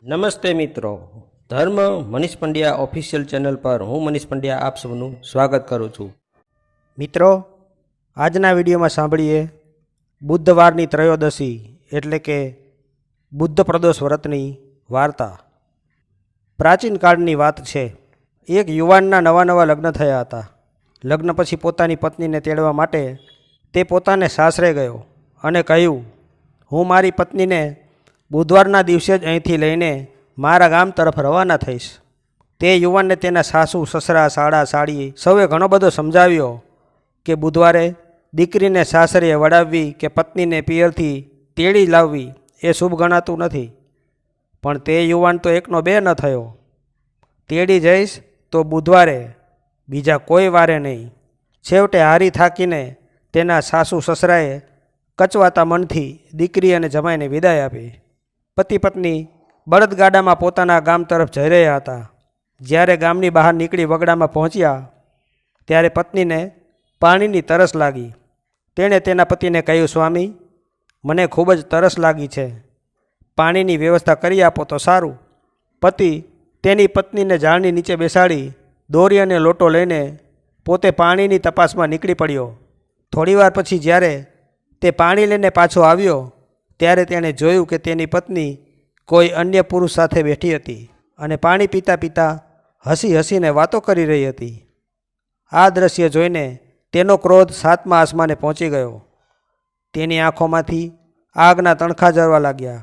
નમસ્તે મિત્રો, ધર્મ મનીષ પંડ્યા ઓફિશિયલ ચેનલ પર હું મનીષ પંડ્યા આપ સૌનું સ્વાગત કરું છું। મિત્રો, આજના વિડીયોમાં સાંભળીએ બુધવારની ત્રયોદશી એટલે કે બુદ્ધ પ્રદોષ વ્રતની વાર્તા। પ્રાચીન કાળની વાત છે। એક યુવાનના નવા લગ્ન થયા હતા। લગ્ન પછી પોતાની પત્નીને તેડવા માટે તે પોતાને સાસરે ગયો અને કહ્યું, હું મારી પત્નીને બુધવારના દિવસે જ અહીંથી લઈને મારા ગામ તરફ રવાના થઈશ। તે યુવાનને તેના સાસુ સસરા સાળા સાળી સૌએ ઘણો બધો સમજાવ્યો કે બુધવારે દીકરીને સાસરે વડાવવી કે પત્નીને પિયરથી તેડી લાવવી એ શુભ ગણાતું નથી। પણ તે યુવાન તો એકનો બે ન થયો। તેડી જઈશ તો બુધવારે, બીજા કોઈ વારે નહીં। છેવટે હારી થાકીને તેના સાસુ સસરાએ કચવાતા મનથી દીકરી અને જમાઈને વિદાય આપી। પતિ પત્ની બળદગાડામાં પોતાના ગામ તરફ જઈ રહ્યા હતા। જ્યારે ગામની બહાર નીકળી વગડામાં પહોંચ્યા ત્યારે પત્નીને પાણીની તરસ લાગી। તેણે તેના પતિને કહ્યું, સ્વામી, મને ખૂબ જ તરસ લાગી છે, પાણીની વ્યવસ્થા કરી આપો તો સારું। પતિ તેની પત્નીને ઝાડની નીચે બેસાડી દોરી અને લોટો લઈને પોતે પાણીની તપાસમાં નીકળી પડ્યો। થોડીવાર પછી જ્યારે તે પાણી લઈને પાછો આવ્યો ત્યારે તેણે જોયું કે તેની પત્ની કોઈ અન્ય પુરુષ સાથે બેઠી હતી અને પાણી પીતા પીતા હસી હસીને વાતો કરી રહી હતી। આ દ્રશ્ય જોઈને તેનો ક્રોધ સાતમા આસમાને પહોંચી ગયો। તેની આંખોમાંથી આગના તણખા ઝરવા લાગ્યા।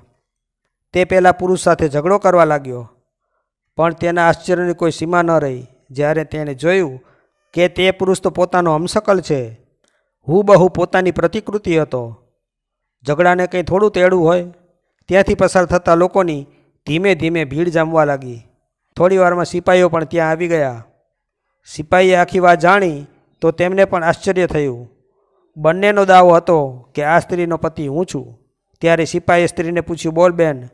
તે પેલા પુરુષ સાથે ઝઘડો કરવા લાગ્યો, પણ તેના આશ્ચર્યની કોઈ સીમા ન રહી જ્યારે તેણે જોયું કે તે પુરુષ તો પોતાનો હમશકલ છે, હુબહુ પોતાની પ્રતિકૃતિ હતો। ઝઘડાને કંઈ થોડું તેડવું હોય। ત્યાંથી પસાર થતા લોકોની ધીમે ધીમે ભીડ જામવા લાગી। થોડી વારમાં સિપાહીઓ પણ ત્યાં આવી ગયા। સિપાહીએ આખી વાત જાણી તો તેમને પણ આશ્ચર્ય થયું। બંનેનો દાવો હતો કે આ સ્ત્રીનો પતિ હું છું। ત્યારે સિપાહીએ સ્ત્રીને પૂછ્યું, બોલ બેન,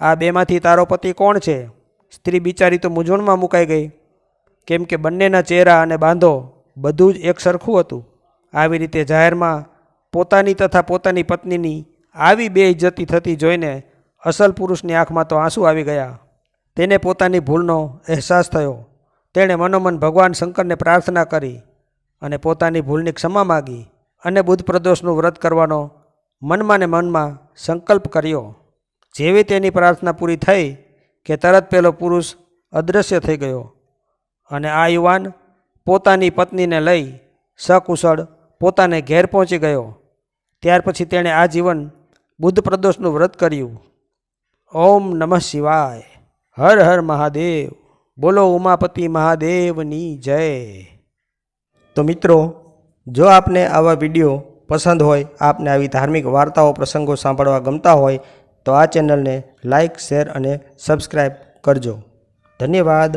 આ બેમાંથી તારો પતિ કોણ છે? સ્ત્રી બિચારી તો મૂંઝવણમાં મુકાઈ ગઈ, કેમ કે બંનેના ચહેરા અને બાંધો બધું જ એક સરખું હતું। આવી રીતે જાહેરમાં પોતાની તથા પોતાની પત્નીની આવી બેઇજ્જતી થતી જોઈને અસલ પુરુષની આંખમાં તો આંસુ આવી ગયા। તેને પોતાની ભૂલનો અહેસાસ થયો। તેણે મનોમન ભગવાન શંકરને પ્રાર્થના કરી અને પોતાની ભૂલની ક્ષમા માગી અને બુદ્ધ પ્રદોષનું વ્રત કરવાનો મનમાં ને મનમાં સંકલ્પ કર્યો। જેવી તેની પ્રાર્થના પૂરી થઈ કે તરત પેલો પુરુષ અદૃશ્ય થઈ ગયો અને આ યુવાન પોતાની પત્નીને લઈ સકુશળ પોતાને ઘેર પહોંચી ગયો। ત્યાર પછી તેણે આજીવન બુદ્ધ પ્રદોષનું વ્રત કર્યું। ઓમ નમઃ શિવાય, હર હર મહાદેવ, બોલો ઉમાપતિ મહાદેવની જય। તો મિત્રો, જો આપને આવા વિડીયો પસંદ હોય, આપને આવી ધાર્મિક વાર્તાઓ પ્રસંગો સાંભળવા ગમતા હોય તો આ ચેનલને લાઇક, શેર અને સબસ્ક્રાઈબ કરજો। ધન્યવાદ।